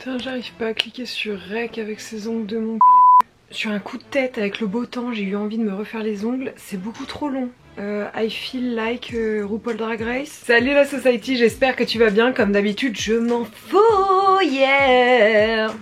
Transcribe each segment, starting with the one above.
Putain, j'arrive pas à cliquer sur Rec avec ces ongles de mon Sur un coup de tête avec le beau temps, j'ai eu envie de me refaire les ongles. C'est beaucoup trop long. I feel like RuPaul Drag Race. Salut la Society, j'espère que tu vas bien. Comme d'habitude, je m'en fous, yeah.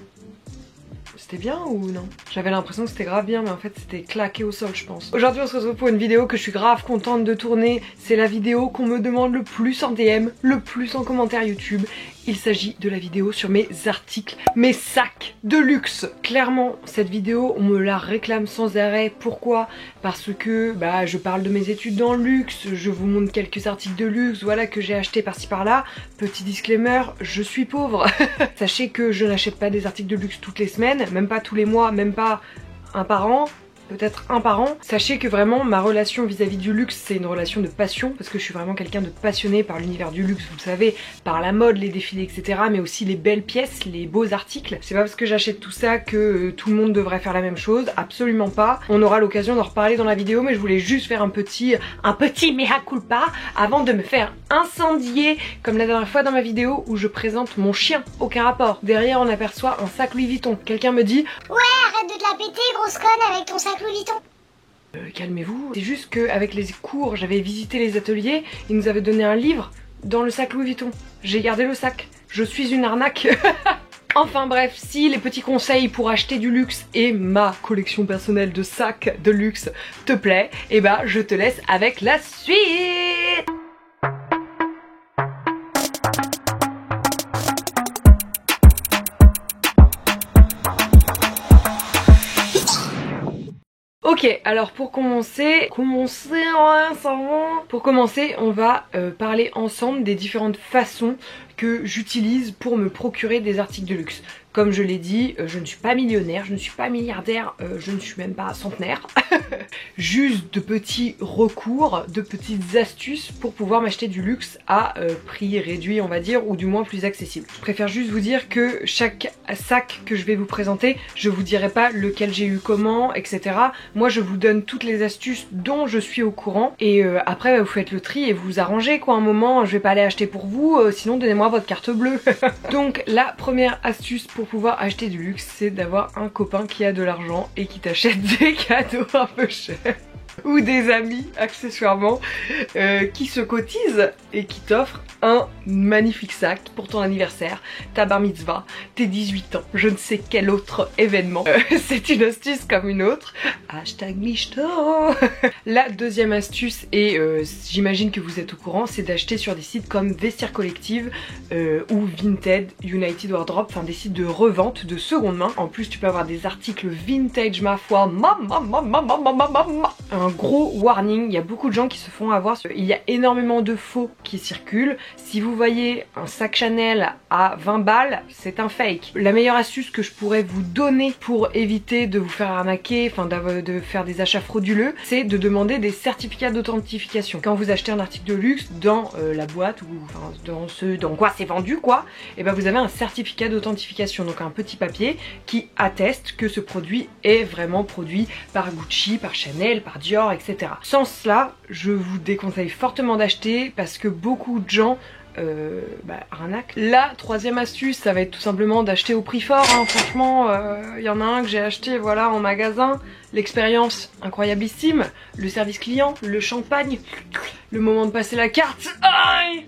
C'était bien ou non? J'avais l'impression que c'était grave bien, mais en fait c'était claqué au sol, je pense. Aujourd'hui on se retrouve pour une vidéo que je suis grave contente de tourner. C'est la vidéo qu'on me demande le plus en DM, le plus en commentaire YouTube. Il s'agit de la vidéo sur mes articles, mes sacs de luxe. Clairement, cette vidéo, on me la réclame sans arrêt. Pourquoi? Parce que je parle de mes études dans le luxe, je vous montre quelques articles de luxe, voilà, que j'ai acheté par-ci par-là. Petit disclaimer, je suis pauvre. Sachez que je n'achète pas des articles de luxe toutes les semaines, même pas tous les mois, même pas un par an. Peut-être un par an. Sachez que vraiment ma relation vis-à-vis du luxe, c'est une relation de passion, parce que je suis vraiment quelqu'un de passionné par l'univers du luxe, vous le savez, par la mode, les défilés, etc. mais aussi les belles pièces, les beaux articles. C'est pas parce que j'achète tout ça que tout le monde devrait faire la même chose, absolument pas. On aura l'occasion d'en reparler dans la vidéo, mais je voulais juste faire un petit mea culpa avant de me faire incendier comme la dernière fois dans ma vidéo où je présente mon chien. Aucun rapport. Derrière on aperçoit un sac Louis Vuitton. Quelqu'un me dit ouais, arrête de te la péter, grosse conne, avec ton sac Louis Vuitton. Calmez-vous. C'est juste qu'avec les cours, j'avais visité les ateliers, ils nous avaient donné un livre dans le sac Louis Vuitton. J'ai gardé le sac. Je suis une arnaque. Enfin bref, si les petits conseils pour acheter du luxe et ma collection personnelle de sacs de luxe te plaît, et je te laisse avec la suite. Ok, alors pour commencer, on va parler ensemble des différentes façons que j'utilise pour me procurer des articles de luxe. Comme je l'ai dit, je ne suis pas millionnaire, je ne suis pas milliardaire, je ne suis même pas centenaire. Juste de petits recours, de petites astuces pour pouvoir m'acheter du luxe à prix réduit, on va dire, ou du moins plus accessible. Je préfère juste vous dire que chaque sac que je vais vous présenter, je vous dirai pas lequel j'ai eu comment, etc. Moi je vous donne toutes les astuces dont je suis au courant et après vous faites le tri et vous vous arrangez quoi. Un moment, je vais pas aller acheter pour vous, sinon donnez-moi votre carte bleue. Donc la première astuce pour pouvoir acheter du luxe, c'est d'avoir un copain qui a de l'argent et qui t'achète des cadeaux un peu chers. Ou des amis, accessoirement, qui se cotisent et qui t'offrent un magnifique sac pour ton anniversaire, ta bar mitzvah, tes 18 ans, je ne sais quel autre événement. C'est une astuce comme une autre. Hashtag Michto. La deuxième astuce, et j'imagine que vous êtes au courant, c'est d'acheter sur des sites comme Vestiaire Collective ou Vinted, United Wardrobe, enfin des sites de revente de seconde main. En plus tu peux avoir des articles vintage, ma foi, un gros warning, il y a beaucoup de gens qui se font avoir, il y a énormément de faux qui circulent. Si vous voyez un sac Chanel à 20 balles, c'est un fake. La meilleure astuce que je pourrais vous donner pour éviter de vous faire arnaquer, enfin de faire des achats frauduleux, c'est de demander des certificats d'authentification. Quand vous achetez un article de luxe dans la boîte ou enfin, dans quoi c'est vendu quoi, et vous avez un certificat d'authentification, donc un petit papier qui atteste que ce produit est vraiment produit par Gucci, par Chanel, par Dior, etc. Sans cela, je vous déconseille fortement d'acheter parce que beaucoup de gens arnaque. La troisième astuce, ça va être tout simplement d'acheter au prix fort, hein. Franchement, y en a un que j'ai acheté voilà en magasin, l'expérience incroyablissime, le service client, le champagne, le moment de passer la carte, aïe,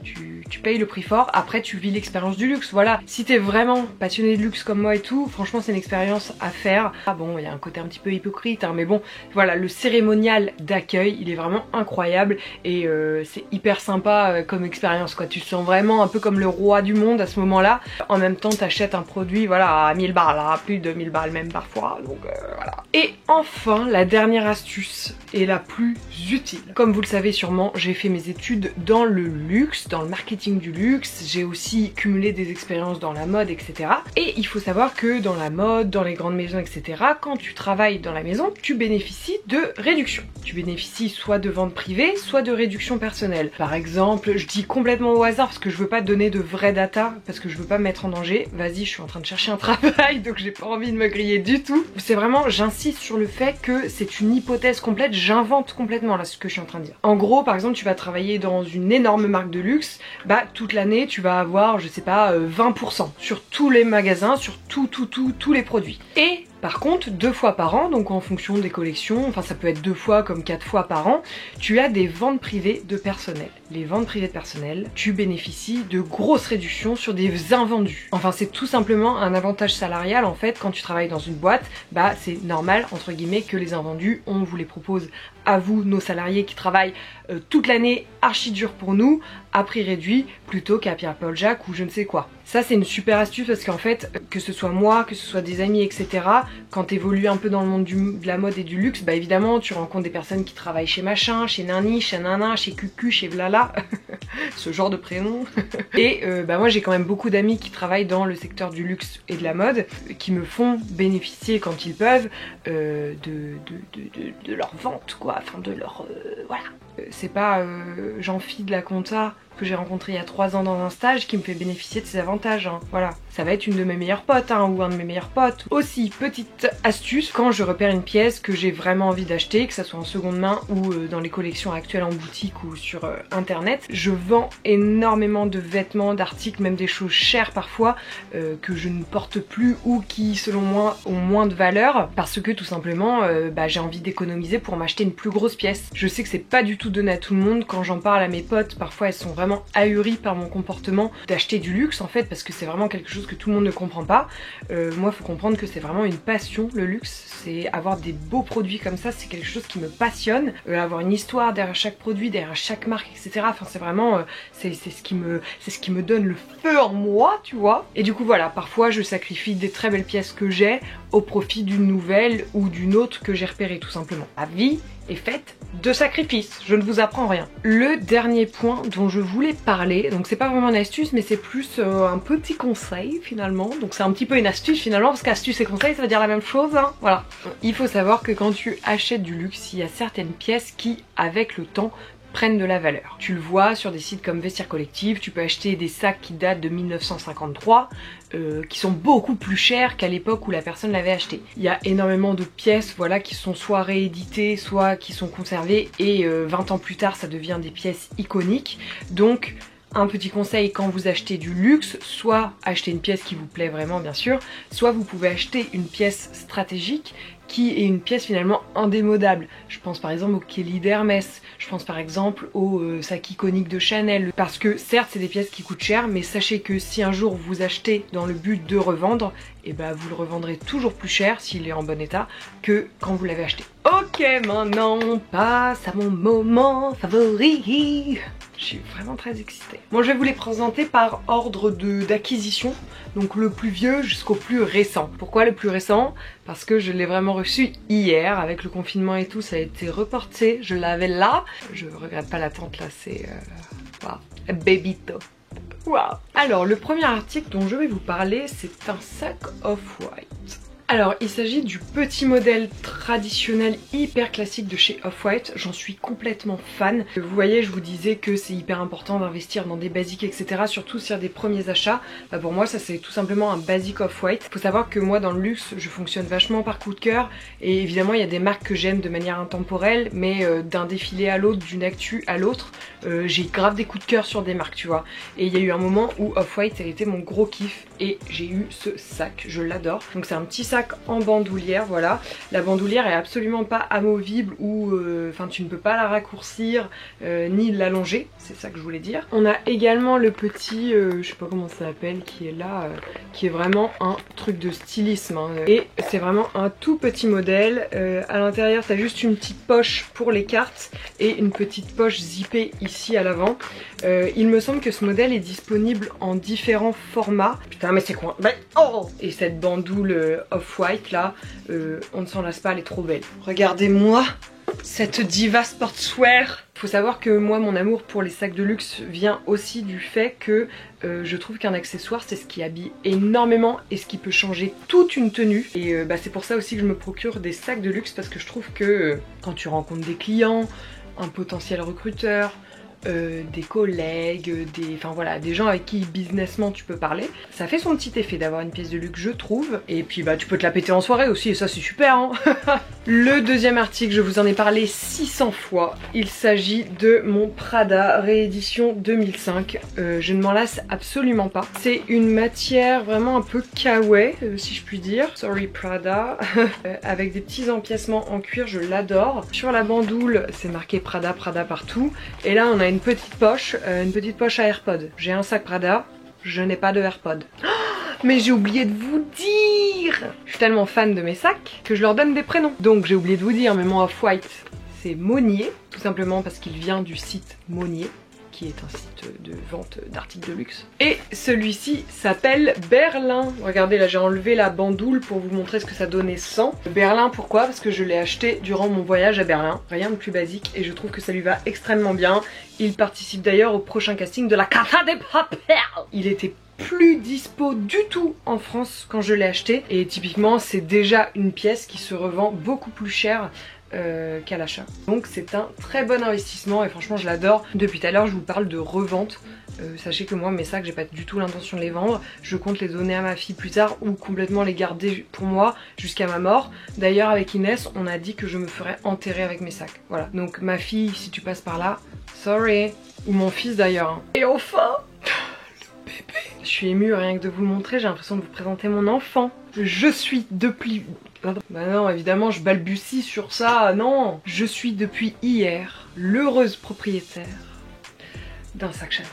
tu payes le prix fort, après tu vis l'expérience du luxe, voilà. Si t'es vraiment passionné de luxe comme moi et tout, franchement c'est une expérience à faire. Ah bon, il y a un côté un petit peu hypocrite, hein, mais bon, voilà, le cérémonial d'accueil, il est vraiment incroyable et c'est hyper sympa comme expérience quoi. Tu te sens vraiment un peu comme le roi du monde à ce moment-là. En même temps, t'achètes un produit, voilà, à 1000 balles, à plus de 1000 balles même parfois, donc voilà. Et enfin, la dernière astuce est la plus utile. Comme vous le savez sûrement, j'ai fait mes études dans le luxe, dans le marketing du luxe, j'ai aussi cumulé des expériences dans la mode, etc. Et il faut savoir que dans la mode, dans les grandes maisons, etc., quand tu travailles dans la maison, tu bénéficies de réductions. Tu bénéficies soit de ventes privées, soit de réductions personnelles. Par exemple, je dis complètement au hasard parce que je veux pas donner de vraies data, parce que je veux pas me mettre en danger. Vas-y, je suis en train de chercher un travail, donc j'ai pas envie de me griller du tout. C'est vraiment, j'insiste j'insiste sur le fait que c'est une hypothèse complète, j'invente complètement là ce que je suis en train de dire. En gros, par exemple, tu vas travailler dans une énorme marque de luxe, bah toute l'année tu vas avoir, je sais pas, 20% sur tous les magasins, sur tous les produits. Et par contre, 2 fois par an, donc en fonction des collections, enfin ça peut être 2 fois comme 4 fois par an, tu as des ventes privées de personnel. Les ventes privées de personnel, tu bénéficies de grosses réductions sur des invendus. Enfin c'est tout simplement un avantage salarial en fait quand tu travailles dans une boîte, bah c'est normal entre guillemets que les invendus, on vous les propose à vous, nos salariés qui travaillent toute l'année archi dur pour nous, à prix réduit, plutôt qu'à Pierre-Paul Jacques ou je ne sais quoi. Ça c'est une super astuce parce qu'en fait, que ce soit moi, que ce soit des amis, etc., quand tu évolues un peu dans le monde de la mode et du luxe, bah évidemment tu rencontres des personnes qui travaillent chez machin, chez nani, chez nana, chez cucu, chez vlala, ce genre de prénom. Et bah moi j'ai quand même beaucoup d'amis qui travaillent dans le secteur du luxe et de la mode, qui me font bénéficier quand ils peuvent de leur vente quoi, enfin de leur... voilà. C'est pas Jean-Phi de la compta que j'ai rencontré il y a 3 ans dans un stage qui me fait bénéficier de ces avantages, hein. Voilà. Ça va être une de mes meilleures potes, hein, ou un de mes meilleurs potes. Aussi, petite astuce, quand je repère une pièce que j'ai vraiment envie d'acheter, que ça soit en seconde main ou dans les collections actuelles en boutique ou sur internet, je vends énormément de vêtements, d'articles, même des choses chères parfois, que je ne porte plus ou qui selon moi ont moins de valeur, parce que tout simplement bah, j'ai envie d'économiser pour m'acheter une plus grosse pièce. Je sais que c'est pas du tout donné à tout le monde, quand j'en parle à mes potes, parfois elles sont vraiment ahuries par mon comportement d'acheter du luxe en fait, parce que c'est vraiment quelque chose que tout le monde ne comprend pas. Moi faut comprendre que c'est vraiment une passion le luxe, c'est avoir des beaux produits comme ça, c'est quelque chose qui me passionne, avoir une histoire derrière chaque produit, derrière chaque marque, etc. Enfin c'est vraiment, c'est ce qui me donne le feu en moi, tu vois. Et du coup voilà, parfois je sacrifie des très belles pièces que j'ai au profit d'une nouvelle ou d'une autre que j'ai repérée tout simplement. La vie est faite de sacrifices, je ne vous apprends rien. Le dernier point dont je voulais parler, donc c'est pas vraiment une astuce mais c'est plus un petit conseil finalement, donc c'est un petit peu une astuce finalement parce qu'astuce et conseil ça veut dire la même chose, hein, voilà. Il faut savoir que quand tu achètes du luxe, il y a certaines pièces qui avec le temps prennent de la valeur. Tu le vois sur des sites comme Vestiaire Collectif, tu peux acheter des sacs qui datent de 1953, qui sont beaucoup plus chers qu'à l'époque où la personne l'avait acheté. Il y a énormément de pièces voilà, qui sont soit rééditées, soit qui sont conservées et 20 ans plus tard ça devient des pièces iconiques. Donc un petit conseil quand vous achetez du luxe, soit acheter une pièce qui vous plaît vraiment bien sûr, soit vous pouvez acheter une pièce stratégique qui est une pièce finalement indémodable. Je pense par exemple au Kelly d'Hermès, je pense par exemple au sac iconique de Chanel, parce que certes c'est des pièces qui coûtent cher, mais sachez que si un jour vous achetez dans le but de revendre, et bah vous le revendrez toujours plus cher s'il est en bon état que quand vous l'avez acheté. Ok, maintenant on passe à mon moment favori. Je suis vraiment très excitée. Bon, je vais vous les présenter par ordre d'acquisition, donc le plus vieux jusqu'au plus récent. Pourquoi le plus récent? Parce que je l'ai vraiment reçu hier, avec le confinement et tout, ça a été reporté, je l'avais là. Je regrette pas l'attente là, c'est... wow, babyto. Wow. Alors, le premier article dont je vais vous parler, c'est un sac Off-White. Alors il s'agit du petit modèle traditionnel hyper classique de chez Off-White, j'en suis complètement fan. Vous voyez, je vous disais que c'est hyper important d'investir dans des basiques etc, surtout sur des premiers achats. Bah pour moi ça c'est tout simplement un basique Off-White. Faut savoir que moi dans le luxe je fonctionne vachement par coup de cœur et évidemment il y a des marques que j'aime de manière intemporelle, mais d'un défilé à l'autre, d'une actu à l'autre, j'ai grave des coups de cœur sur des marques tu vois. Et il y a eu un moment où Off-White a été mon gros kiff et j'ai eu ce sac, je l'adore. Donc c'est un petit sac en bandoulière, voilà. La bandoulière est absolument pas amovible ou enfin tu ne peux pas la raccourcir ni l'allonger, c'est ça que je voulais dire. On a également le petit, je sais pas comment ça s'appelle, qui est là, qui est vraiment un truc de stylisme hein. Et c'est vraiment un tout petit modèle. À l'intérieur t'as juste une petite poche pour les cartes et une petite poche zippée ici à l'avant. Il me semble que ce modèle est disponible en différents formats. Putain mais c'est quoi? Oh, et cette bandoule Off-White là, on ne s'en lasse pas, elle est trop belle. Regardez-moi cette diva sportswear. Faut savoir que moi mon amour pour les sacs de luxe vient aussi du fait que je trouve qu'un accessoire c'est ce qui habille énormément et ce qui peut changer toute une tenue. Et bah, c'est pour ça aussi que je me procure des sacs de luxe, parce que je trouve que quand tu rencontres des clients, un potentiel recruteur, des collègues, enfin voilà, des gens avec qui businessment tu peux parler. Ça fait son petit effet d'avoir une pièce de luxe, je trouve. Et puis bah tu peux te la péter en soirée aussi, et ça c'est super hein. Le deuxième article, je vous en ai parlé 600 fois. Il s'agit de mon Prada réédition 2005. Je ne m'en lasse absolument pas. C'est une matière vraiment un peu kawaii, si je puis dire. Sorry Prada. Avec des petits empiècements en cuir, je l'adore. Sur la bandoule, c'est marqué Prada, Prada partout. Et là, on a une petite poche à AirPod. J'ai un sac Prada, je n'ai pas de AirPod. Mais j'ai oublié de vous dire! Je suis tellement fan de mes sacs que je leur donne des prénoms. Donc j'ai oublié de vous dire, mais mon Off-White, c'est Monnier, tout simplement parce qu'il vient du site Monnier, qui est un site de vente d'articles de luxe. Et celui-ci s'appelle Berlin. Regardez, là j'ai enlevé la bandoule pour vous montrer ce que ça donnait sans. Berlin, pourquoi? Parce que je l'ai acheté durant mon voyage à Berlin. Rien de plus basique et je trouve que ça lui va extrêmement bien. Il participe d'ailleurs au prochain casting de la Casa de Papel. Il était plus dispo du tout en France quand je l'ai acheté. Et typiquement, c'est déjà une pièce qui se revend beaucoup plus cher qu'à l'achat. Donc c'est un très bon investissement et franchement je l'adore. Depuis tout à l'heure je vous parle de revente. Sachez que moi mes sacs j'ai pas du tout l'intention de les vendre. Je compte les donner à ma fille plus tard ou complètement les garder pour moi jusqu'à ma mort. D'ailleurs avec Inès on a dit que je me ferais enterrer avec mes sacs. Voilà. Donc ma fille si tu passes par là, sorry. Ou mon fils d'ailleurs. Hein. Et enfin le bébé. Je suis émue rien que de vous le montrer. J'ai l'impression de vous présenter mon enfant. Je suis depuis... Bah non, évidemment, je balbutie sur ça, non. Je suis depuis hier l'heureuse propriétaire d'un sac Chanel.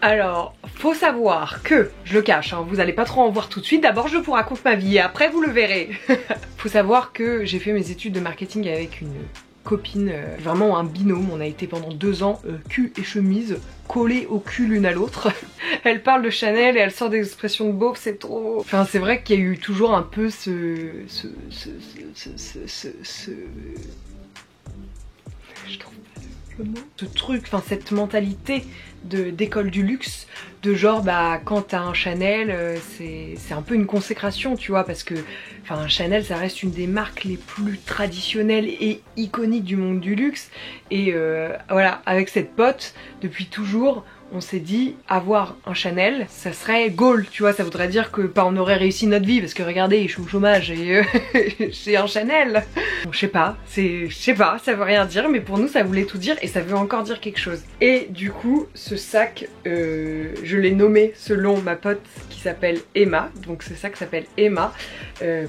Alors, faut savoir que, je le cache, hein, vous allez pas trop en voir tout de suite. D'abord, je vous raconte ma vie et après, vous le verrez. Faut savoir que j'ai fait mes études de marketing avec une copine, vraiment un binôme. On a été pendant 2 ans cul et chemise collés au cul l'une à l'autre. Elle parle de Chanel et elle sort des expressions de beauf, c'est trop... Enfin c'est vrai qu'il y a eu toujours un peu je trouve pas le mot. Ce truc, enfin cette mentalité d'école du luxe, de genre bah quand t'as un Chanel c'est un peu une consécration tu vois, parce que enfin Chanel ça reste une des marques les plus traditionnelles et iconiques du monde du luxe et voilà, avec cette pote depuis toujours on s'est dit avoir un Chanel ça serait goal, tu vois, ça voudrait dire que bah, on aurait réussi notre vie parce que regardez je suis au chômage et j'ai un Chanel. Bon, je sais pas, ça veut rien dire mais pour nous ça voulait tout dire et ça veut encore dire quelque chose. Et du coup ce sac je l'ai nommé selon ma pote qui s'appelle Emma, donc ce sac s'appelle Emma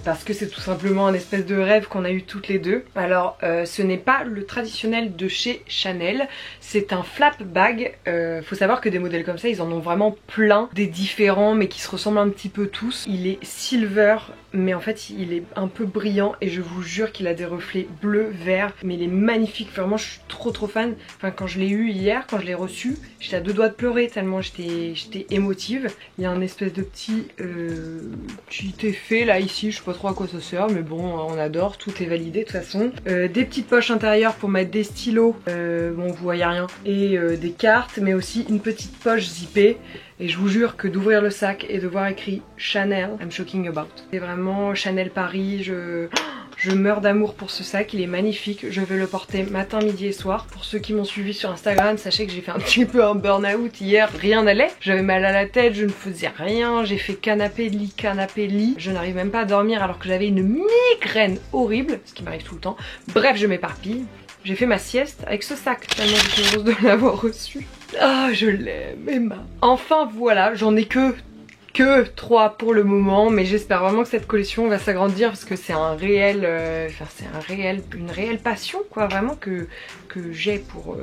parce que c'est tout simplement un espèce de rêve qu'on a eu toutes les deux. Alors ce n'est pas le traditionnel de chez Chanel, c'est un flap bag. Faut savoir que des modèles comme ça ils en ont vraiment plein, des différents mais qui se ressemblent un petit peu tous. Il est silver mais en fait il est un peu brillant et je vous jure qu'il a des reflets bleu, vert, mais il est magnifique, vraiment je suis trop fan. Enfin quand je l'ai eu hier, quand je l'ai reçu, j'étais à 2 doigts de pleurer tellement j'étais émotive. Il y a un espèce de petit effet là ici, je sais pas trop à quoi ça sert mais bon on adore, tout est validé de toute façon. Des petites poches intérieures pour mettre des stylos, bon vous voyez rien, et des cartes mais aussi une petite poche zippée. Et je vous jure que d'ouvrir le sac et de voir écrit Chanel, I'm shocking about. C'est vraiment Chanel Paris, je meurs d'amour pour ce sac, il est magnifique. Je vais le porter matin, midi et soir. Pour ceux qui m'ont suivi sur Instagram, sachez que j'ai fait un petit peu un burn-out hier, rien n'allait. J'avais mal à la tête, je ne faisais rien, j'ai fait canapé-lit. Je n'arrive même pas à dormir alors que j'avais une migraine horrible, ce qui m'arrive tout le temps. Bref, je m'éparpille. J'ai fait ma sieste avec ce sac, tellement je suis heureuse de l'avoir reçu. Ah, je l'aime, Emma. Enfin voilà, j'en ai que 3 pour le moment, mais j'espère vraiment que cette collection va s'agrandir parce que c'est un réel, une réelle passion quoi, vraiment que j'ai pour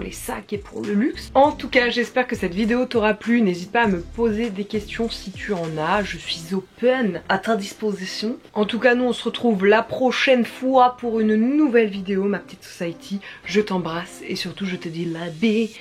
les sacs et pour le luxe. En tout cas, j'espère que cette vidéo t'aura plu. N'hésite pas à me poser des questions si tu en as. Je suis open à ta disposition. En tout cas, nous on se retrouve la prochaine fois pour une nouvelle vidéo, ma petite society. Je t'embrasse et surtout je te dis la bise.